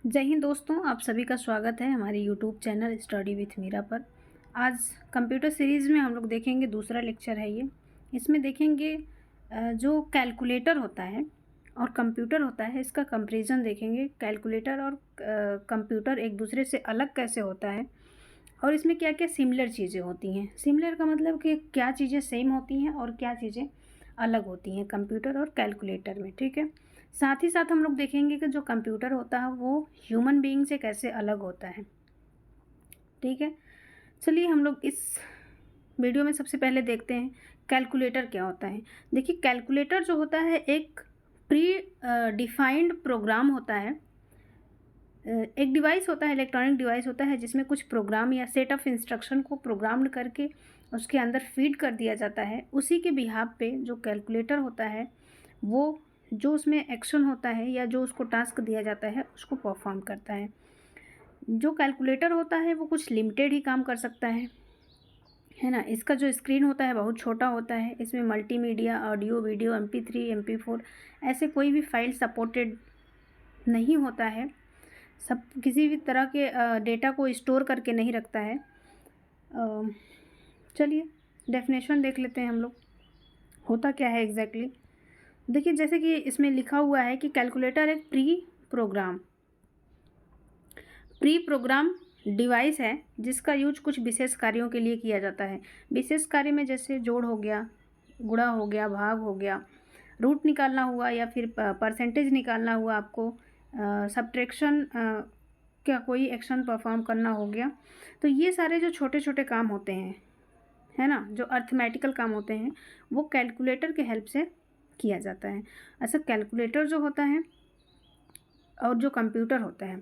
जय हिंद दोस्तों, आप सभी का स्वागत है हमारे YouTube channel study with Meera पर। आज कंप्यूटर सीरीज़ में हम लोग देखेंगे, दूसरा लेक्चर है ये। इसमें देखेंगे जो कैलकुलेटर होता है और कंप्यूटर होता है, इसका कंपैरिजन देखेंगे। कैलकुलेटर और कंप्यूटर एक दूसरे से अलग कैसे होता है और इसमें क्या क्या सिमिलर चीज़ें होती हैं। सिमिलर का मतलब कि क्या चीज़ें सेम होती हैं और क्या चीज़ें अलग होती हैं कंप्यूटर और कैलकुलेटर में, ठीक है। साथ ही साथ हम लोग देखेंगे कि जो कंप्यूटर होता है वो ह्यूमन बीइंग से कैसे अलग होता है, ठीक है। चलिए हम लोग इस वीडियो में सबसे पहले देखते हैं कैलकुलेटर क्या होता है। देखिए, कैलकुलेटर जो होता है एक प्री डिफाइंड प्रोग्राम होता है। एक डिवाइस होता है, इलेक्ट्रॉनिक डिवाइस होता है जिसमें कुछ प्रोग्राम या सेट ऑफ इंस्ट्रक्शन को प्रोग्राम्ड करके उसके अंदर फीड कर दिया जाता है। उसी के बिहाफ पे जो कैलकुलेटर होता है वो जो उसमें एक्शन होता है या जो उसको टास्क दिया जाता है उसको परफॉर्म करता है। जो कैलकुलेटर होता है वो कुछ लिमिटेड ही काम कर सकता है ना। इसका जो स्क्रीन होता है बहुत छोटा होता है। इसमें multimedia, audio, video, MP3, MP4 ऐसे कोई भी फाइल सपोर्टेड नहीं होता है। सब किसी भी तरह के डेटा को स्टोर करके नहीं रखता है। चलिए डेफिनेशन देख लेते हैं हम लोग, होता क्या है एग्जैक्टली। देखिए, जैसे कि इसमें लिखा हुआ है कि कैलकुलेटर एक प्री प्रोग्राम डिवाइस है जिसका यूज कुछ विशेष कार्यों के लिए किया जाता है। विशेष कार्य में जैसे जोड़ हो गया, गुणा हो गया, भाग हो गया, रूट निकालना हुआ या फिर परसेंटेज निकालना हुआ, आपको सब्ट्रैक्शन क्या कोई एक्शन परफॉर्म करना हो गया। तो ये सारे जो छोटे छोटे काम होते हैं, है ना, जो अर्थमेटिकल काम होते हैं वो कैलकुलेटर के हेल्प से किया जाता है। ऐसा कैलकुलेटर जो होता है और जो कंप्यूटर होता है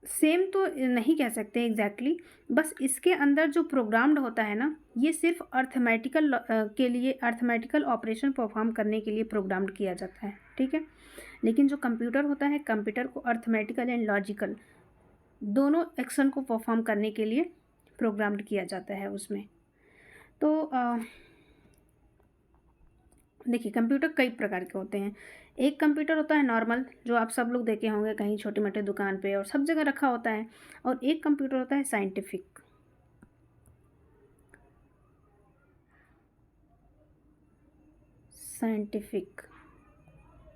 सेम तो नहीं कह सकते एग्जैक्टली। बस इसके अंदर जो प्रोग्राम्ड होता है ना, ये सिर्फ अर्थमेटिकल के लिए, अर्थमेटिकल ऑपरेशन परफॉर्म करने के लिए प्रोग्राम्ड किया जाता है, ठीक है। लेकिन जो कंप्यूटर होता है, कंप्यूटर को अर्थमेटिकल एंड लॉजिकल दोनों एक्शन को परफॉर्म करने के लिए प्रोग्राम्ड किया जाता है उसमें। तो देखिए, कंप्यूटर कई प्रकार के होते हैं। एक कंप्यूटर होता है नॉर्मल, जो आप सब लोग देखे होंगे कहीं छोटे मोटे दुकान पे और सब जगह रखा होता है। और एक कंप्यूटर होता है साइंटिफिक।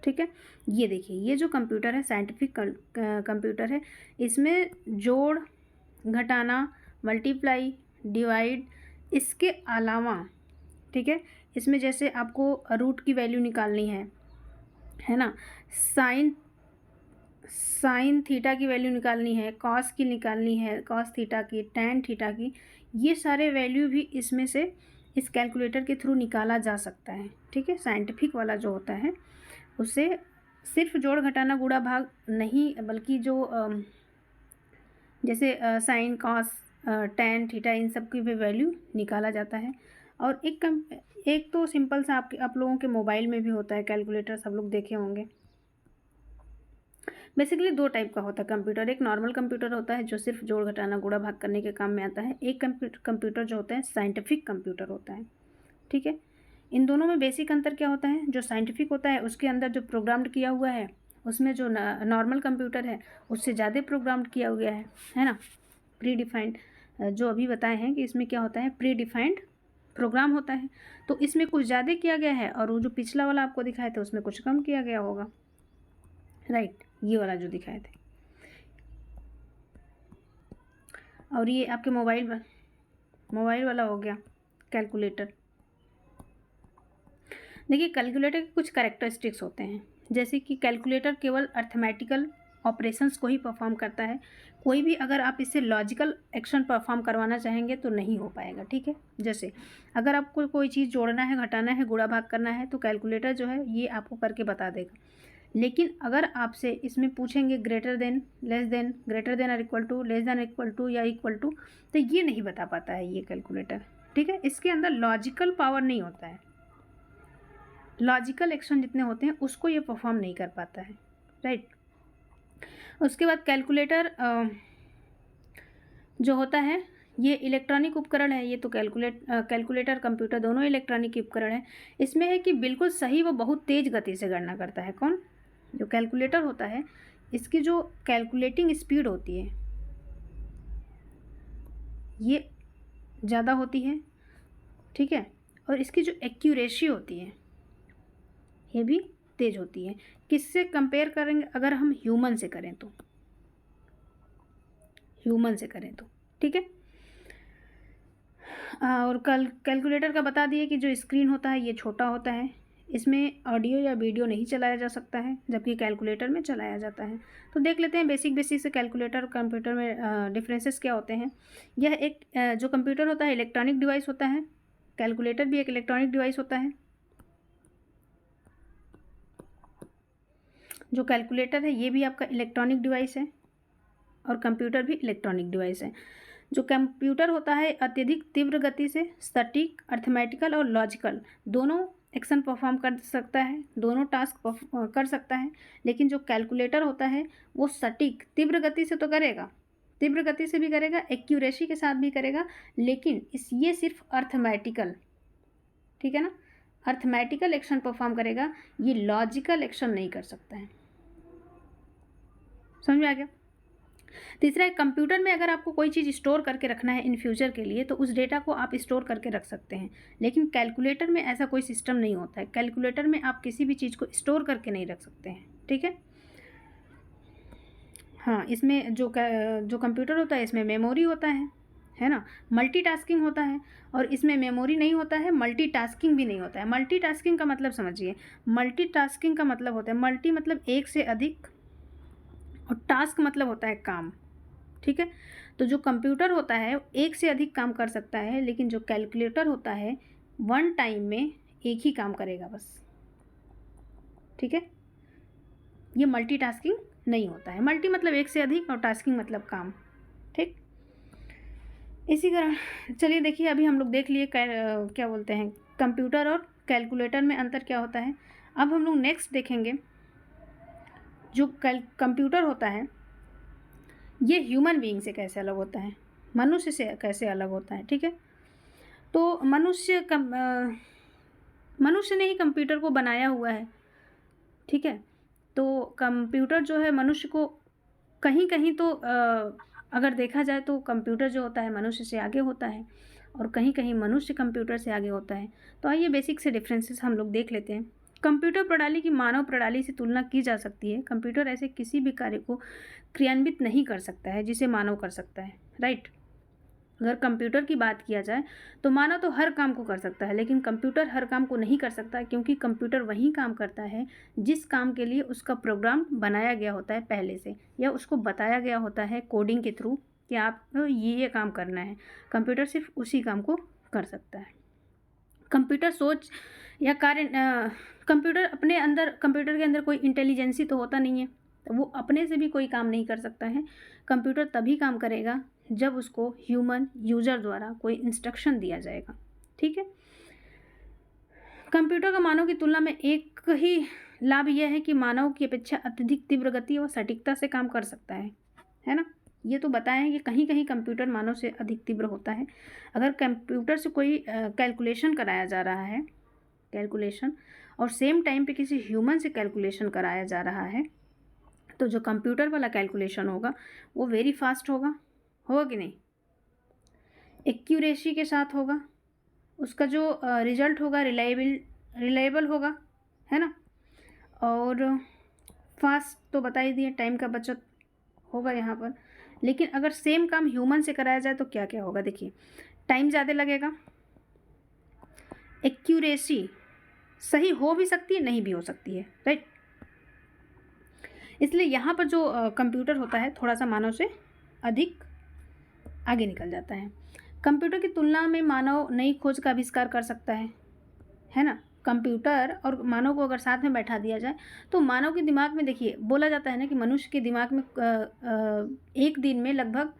ठीक है। ये देखिए, ये जो कंप्यूटर है साइंटिफिक कंप्यूटर है। इसमें जोड़, घटाना, मल्टीप्लाई, डिवाइड, इसके अलावा, ठीक है, इसमें जैसे आपको रूट की वैल्यू निकालनी है ना, साइन थीटा की वैल्यू निकालनी है, कॉस की निकालनी है, कॉस थीटा की, टैन थीटा की, ये सारे वैल्यू भी इसमें से इस कैलकुलेटर के थ्रू निकाला जा सकता है, ठीक है। साइंटिफिक वाला जो होता है उससे सिर्फ जोड़, घटाना, गुणा, भाग नहीं, बल्कि जो जैसे साइन, कॉस, टैन, थीटा, इन सब की भी वैल्यू निकाला जाता है। और एक तो सिंपल सा आप लोगों के मोबाइल में भी होता है कैलकुलेटर, सब लोग देखे होंगे। बेसिकली दो टाइप का होता है कंप्यूटर। एक नॉर्मल कंप्यूटर होता है जो सिर्फ जोड़, घटाना, गुणा, भाग करने के काम में आता है। एक कंप्यूटर जो होता है साइंटिफिक कंप्यूटर होता है, ठीक है। इन दोनों में बेसिक अंतर क्या होता है? जो साइंटिफिक होता है उसके अंदर जो प्रोग्राम्ड किया हुआ है, उसमें जो नॉर्मल कंप्यूटर है उससे ज़्यादा प्रोग्राम्ड किया हुआ है ना, प्री डिफाइंड। जो अभी बताए हैं कि इसमें क्या होता है, प्री डिफाइंड प्रोग्राम होता है। तो इसमें कुछ ज़्यादा किया गया है और वो जो पिछला वाला आपको दिखाया था उसमें कुछ कम किया गया होगा, राइट। ये वाला जो दिखाए थे। और ये आपके मोबाइल वाला हो गया कैलकुलेटर। देखिए, कैलकुलेटर के कुछ कैरेक्टरिस्टिक्स होते हैं, जैसे कि कैलकुलेटर केवल अर्थमेटिकल ऑपरेशंस को ही परफॉर्म करता है। कोई भी अगर आप इससे लॉजिकल एक्शन परफॉर्म करवाना चाहेंगे तो नहीं हो पाएगा, ठीक है। जैसे अगर आपको कोई चीज़ जोड़ना है, घटाना है, गुणा, भाग करना है तो कैलकुलेटर जो है ये आपको करके बता देगा। लेकिन अगर आपसे इसमें पूछेंगे greater than, less than, greater than और equal to, less than equal to या इक्वल टू, तो ये नहीं बता पाता है ये कैलकुलेटर, ठीक है। इसके अंदर लॉजिकल पावर नहीं होता है, लॉजिकल एक्शन जितने होते हैं उसको ये परफॉर्म नहीं कर पाता है, राइट। उसके बाद कैलकुलेटर जो होता है ये इलेक्ट्रॉनिक उपकरण है, ये तो कैलकुलेटर कंप्यूटर दोनों इलेक्ट्रॉनिक उपकरण है। इसमें है कि बिल्कुल सही व बहुत तेज़ गति से गणना करता है। कौन? जो कैलकुलेटर होता है, इसकी जो कैलकुलेटिंग स्पीड होती है ये ज़्यादा होती है, ठीक है, और इसकी जो एक्यूरेसी होती है ये भी तेज़ होती है। किससे कंपेयर करेंगे? अगर हम ह्यूमन से करें तो, ठीक है। और कैलकुलेटर का बता दिए कि जो स्क्रीन होता है ये छोटा होता है, इसमें ऑडियो या वीडियो नहीं चलाया जा सकता है, जबकि कैलकुलेटर में चलाया जाता है। तो देख लेते हैं बेसिक से कैलकुलेटर और कंप्यूटर में डिफरेंसेस क्या होते हैं। यह एक जो कंप्यूटर होता है इलेक्ट्रॉनिक डिवाइस होता है, कैलकुलेटर भी एक इलेक्ट्रॉनिक डिवाइस होता है। जो कैलकुलेटर है ये भी आपका इलेक्ट्रॉनिक डिवाइस है और कंप्यूटर भी इलेक्ट्रॉनिक डिवाइस है। जो कंप्यूटर होता है अत्यधिक तीव्र गति से सटीक, अर्थमेटिकल और लॉजिकल दोनों एक्शन परफॉर्म कर सकता है, दोनों टास्क कर सकता है। लेकिन जो कैलकुलेटर होता है वो सटीक तीव्र गति से तो करेगा, तीव्र गति से भी करेगा, एक्यूरेसी के साथ भी करेगा, लेकिन ये सिर्फ अर्थमेटिकल, ठीक है ना, अर्थमेटिकल एक्शन परफॉर्म करेगा, ये लॉजिकल एक्शन नहीं कर सकता है। समझ में आ गया? तीसरा है कंप्यूटर में अगर आपको कोई चीज़ स्टोर करके रखना है इन फ्यूचर के लिए तो उस डेटा को आप स्टोर करके रख सकते हैं, लेकिन कैलकुलेटर में ऐसा कोई सिस्टम नहीं होता है। कैलकुलेटर में आप किसी भी चीज़ को स्टोर करके नहीं रख सकते हैं, ठीक है। हाँ, इसमें जो कंप्यूटर होता है इसमें मेमोरी होता है ना, मल्टीटास्किंग होता है, और इसमें मेमोरी नहीं होता है, मल्टीटास्किंग भी नहीं होता है। मल्टीटास्किंग का मतलब समझिए, मल्टीटास्किंग का मतलब होता है मल्टी मतलब एक से अधिक, और टास्क मतलब होता है काम, ठीक है। तो जो कंप्यूटर होता है एक से अधिक काम कर सकता है, लेकिन जो कैलकुलेटर होता है वन टाइम में एक ही काम करेगा बस, ठीक है। ये मल्टीटास्किंग नहीं होता है। मल्टी मतलब एक से अधिक और टास्किंग मतलब काम, ठीक। इसी तरह चलिए देखिए, अभी हम लोग देख लिए क्या बोलते हैं कंप्यूटर और कैलकुलेटर में अंतर क्या होता है। अब हम लोग नेक्स्ट देखेंगे जो कंप्यूटर होता है ये ह्यूमन बीइंग से कैसे अलग होता है, मनुष्य से कैसे अलग होता है, ठीक है। तो मनुष्य ने ही कंप्यूटर को बनाया हुआ है, ठीक है। तो कंप्यूटर जो है मनुष्य को कहीं कहीं तो अगर देखा जाए तो कंप्यूटर जो होता है मनुष्य से आगे होता है, और कहीं कहीं मनुष्य कंप्यूटर से आगे होता है। तो आइए बेसिक से डिफरेंसेस हम लोग देख लेते हैं। कंप्यूटर प्रणाली की मानव प्रणाली से तुलना की जा सकती है। कंप्यूटर ऐसे किसी भी कार्य को क्रियान्वित नहीं कर सकता है जिसे मानव कर सकता है, राइट। अगर कंप्यूटर की बात किया जाए तो मानव तो हर काम को कर सकता है, लेकिन कंप्यूटर हर काम को नहीं कर सकता, क्योंकि कंप्यूटर वही काम करता है जिस काम के लिए उसका प्रोग्राम बनाया गया होता है पहले से, या उसको बताया गया होता है कोडिंग के थ्रू कि आप ये काम करना है। कंप्यूटर सिर्फ उसी काम को कर सकता है। कंप्यूटर सोच या कार्य कंप्यूटर के अंदर कोई इंटेलिजेंसी तो होता नहीं है, तो वो अपने से भी कोई काम नहीं कर सकता है। कंप्यूटर तभी काम करेगा जब उसको ह्यूमन यूजर द्वारा कोई इंस्ट्रक्शन दिया जाएगा, ठीक है। कंप्यूटर का मानव की तुलना में एक ही लाभ यह है कि मानव की अपेक्षा अत्यधिक तीव्र गति और सटीकता से काम कर सकता है ना। ये तो बताएं कि कहीं कहीं कंप्यूटर मानव से अधिक तीव्र होता है। अगर कंप्यूटर से कोई कैलकुलेशन कराया जा रहा है, कैलकुलेशन, और सेम टाइम पे किसी ह्यूमन से कैलकुलेशन कराया जा रहा है, तो जो कंप्यूटर वाला कैलकुलेशन होगा वो वेरी फास्ट होगा कि नहीं, एक्यूरेसी के साथ होगा, उसका जो रिजल्ट होगा रिलायबल होगा, है ना। और फास्ट तो बता ही दिए, टाइम का बचत होगा यहाँ पर। लेकिन अगर सेम काम ह्यूमन से कराया जाए तो क्या क्या होगा, देखिए, टाइम ज़्यादा लगेगा, एक्यूरेसी सही हो भी सकती है नहीं भी हो सकती है, राइट। इसलिए यहाँ पर जो कंप्यूटर होता है थोड़ा सा मानव से अधिक आगे निकल जाता है। कंप्यूटर की तुलना में मानव नई खोज का आविष्कार कर सकता है ना। कंप्यूटर और मानव को अगर साथ में बैठा दिया जाए तो मानव के दिमाग में, देखिए बोला जाता है ना कि मनुष्य के दिमाग में एक दिन में लगभग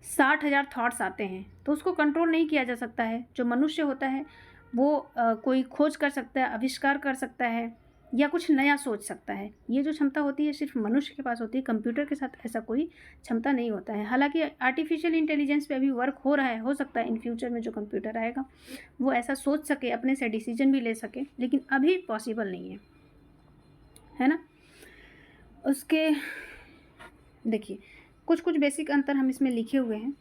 60,000 थॉट्स आते हैं, तो उसको कंट्रोल नहीं किया जा सकता है। जो मनुष्य होता है वो कोई खोज कर सकता है, आविष्कार कर सकता है, या कुछ नया सोच सकता है। ये जो क्षमता होती है सिर्फ मनुष्य के पास होती है, कंप्यूटर के साथ ऐसा कोई क्षमता नहीं होता है। हालांकि आर्टिफिशियल इंटेलिजेंस पे अभी वर्क हो रहा है, हो सकता है इन फ्यूचर में जो कंप्यूटर आएगा वो ऐसा सोच सके, अपने से डिसीजन भी ले सके, लेकिन अभी पॉसिबल नहीं है ना। उसके देखिए कुछ कुछ बेसिक अंतर हम इसमें लिखे हुए हैं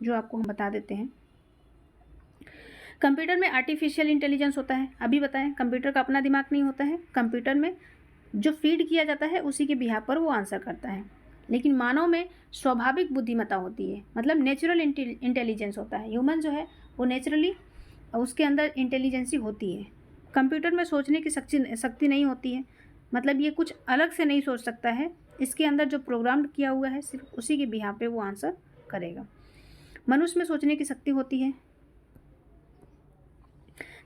जो आपको हम बता देते हैं। कंप्यूटर में आर्टिफिशियल इंटेलिजेंस होता है, अभी बताएं, कंप्यूटर का अपना दिमाग नहीं होता है। कंप्यूटर में जो फीड किया जाता है उसी के बिहाफ पर वो आंसर करता है। लेकिन मानव में स्वाभाविक बुद्धिमत्ता होती है, मतलब नेचुरल इंटेलिजेंस होता है। ह्यूमन जो है वो नेचुरली उसके अंदर इंटेलिजेंसी होती है। कंप्यूटर में सोचने की शक्ति नहीं होती है, मतलब ये कुछ अलग से नहीं सोच सकता है। इसके अंदर जो प्रोग्राम किया हुआ है सिर्फ उसी के बिहाफ पे वो आंसर करेगा। मनुष्य में सोचने की शक्ति होती है।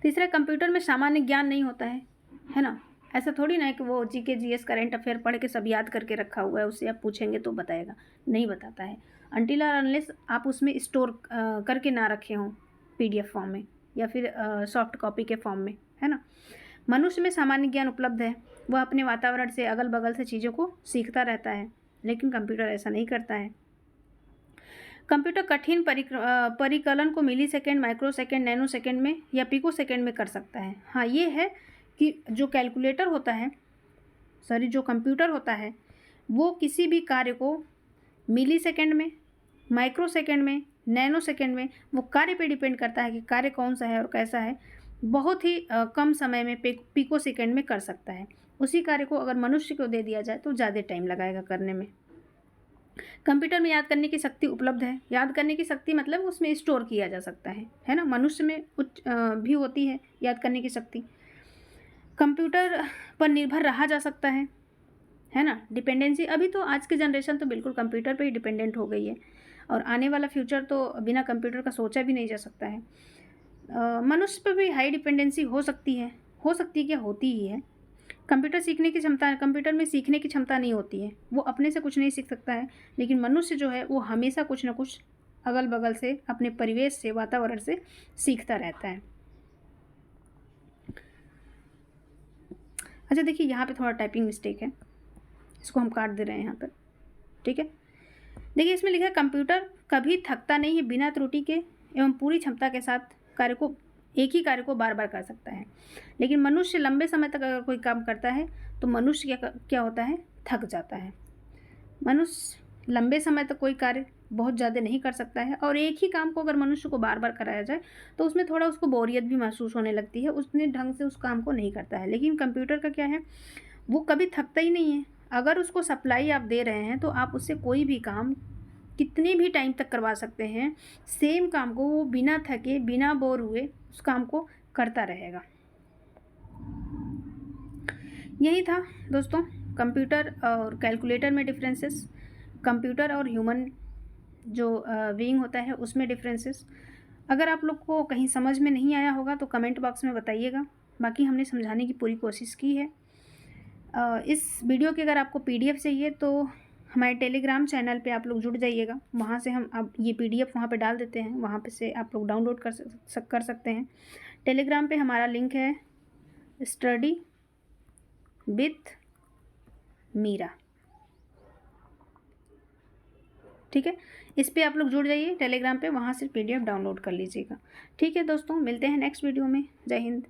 तीसरा, कंप्यूटर में सामान्य ज्ञान नहीं होता है ना। ऐसा थोड़ी ना है कि वो जीके जीएस करंट अफेयर पढ़ के सब याद करके रखा हुआ है, उससे आप पूछेंगे तो बताएगा, नहीं बताता है। अनटिल और अनलेस आप उसमें स्टोर करके ना रखे हों पीडीएफ फॉर्म में या फिर सॉफ्ट कॉपी के फॉर्म में, है ना। मनुष्य में सामान्य ज्ञान उपलब्ध है, वह अपने वातावरण से, अगल बगल से चीज़ों को सीखता रहता है, लेकिन कंप्यूटर ऐसा नहीं करता है। कंप्यूटर कठिन परिकलन को millisecond, microsecond, nanosecond में या पिको सेकेंड में कर सकता है। हाँ, ये है कि जो कैलकुलेटर होता है, जो कंप्यूटर होता है वो किसी भी कार्य को मिली सेकेंड में, माइक्रो सेकेंड में, नैनो सेकेंड में, वो कार्य पे डिपेंड करता है कि कार्य कौन सा है और कैसा है, बहुत ही कम समय में पिको सेकेंड में कर सकता है। उसी कार्य को अगर मनुष्य को दे दिया जाए तो ज़्यादा टाइम लगाएगा करने में। कंप्यूटर में याद करने की शक्ति उपलब्ध है। याद करने की शक्ति मतलब उसमें स्टोर किया जा सकता है ना। मनुष्य में उच्च भी होती है याद करने की शक्ति। कंप्यूटर पर निर्भर रहा जा सकता है ना। डिपेंडेंसी, अभी तो आज की जनरेशन तो बिल्कुल कंप्यूटर पे ही डिपेंडेंट हो गई है, और आने वाला फ्यूचर तो बिना कंप्यूटर का सोचा भी नहीं जा सकता है। मनुष्य पर भी हाई डिपेंडेंसी हो सकती है क्या, होती ही है। कंप्यूटर में सीखने की क्षमता नहीं होती है, वो अपने से कुछ नहीं सीख सकता है। लेकिन मनुष्य जो है वो हमेशा कुछ ना कुछ अगल बगल से, अपने परिवेश से, वातावरण से सीखता रहता है। अच्छा देखिए, यहाँ पे थोड़ा टाइपिंग मिस्टेक है, इसको हम काट दे रहे हैं यहाँ पर, ठीक है। देखिए इसमें लिखा है कंप्यूटर कभी थकता नहीं है, बिना त्रुटि के एवं पूरी क्षमता के साथ एक ही कार्य को बार बार कर सकता है। लेकिन मनुष्य लंबे समय तक अगर कोई काम करता है तो मनुष्य क्या होता है, थक जाता है। मनुष्य लंबे समय तक कोई कार्य बहुत ज़्यादा नहीं कर सकता है, और एक ही काम को अगर मनुष्य को बार बार कराया जाए तो उसमें थोड़ा उसको बोरियत भी महसूस होने लगती है, उसने ढंग से उस काम को नहीं करता है। लेकिन कंप्यूटर का क्या है, वो कभी थकता ही नहीं है। अगर उसको सप्लाई आप दे रहे हैं तो आप उससे कोई भी काम कितने भी टाइम तक करवा सकते हैं। सेम काम को वो बिना थके, बिना बोर हुए उस काम को करता रहेगा। यही था दोस्तों कंप्यूटर और कैलकुलेटर में डिफरेंसेस, कंप्यूटर और ह्यूमन जो बीइंग होता है उसमें डिफरेंसेस। अगर आप लोग को कहीं समझ में नहीं आया होगा तो कमेंट बॉक्स में बताइएगा, बाकी हमने समझाने की पूरी कोशिश की है। इस वीडियो की अगर आपको पीडीएफ चाहिए तो हमारे टेलीग्राम चैनल पे आप लोग जुड़ जाइएगा, वहाँ से हम अब ये पीडीएफ वहाँ पे डाल देते हैं, वहाँ पे से आप लोग डाउनलोड कर सकते हैं। टेलीग्राम पे हमारा लिंक है स्टडी विथ मीरा, ठीक है। इस पे आप लोग जुड़ जाइए टेलीग्राम पे, वहाँ से पीडीएफ डाउनलोड कर लीजिएगा। ठीक है दोस्तों, मिलते हैं नेक्स्ट वीडियो में। जय हिंद।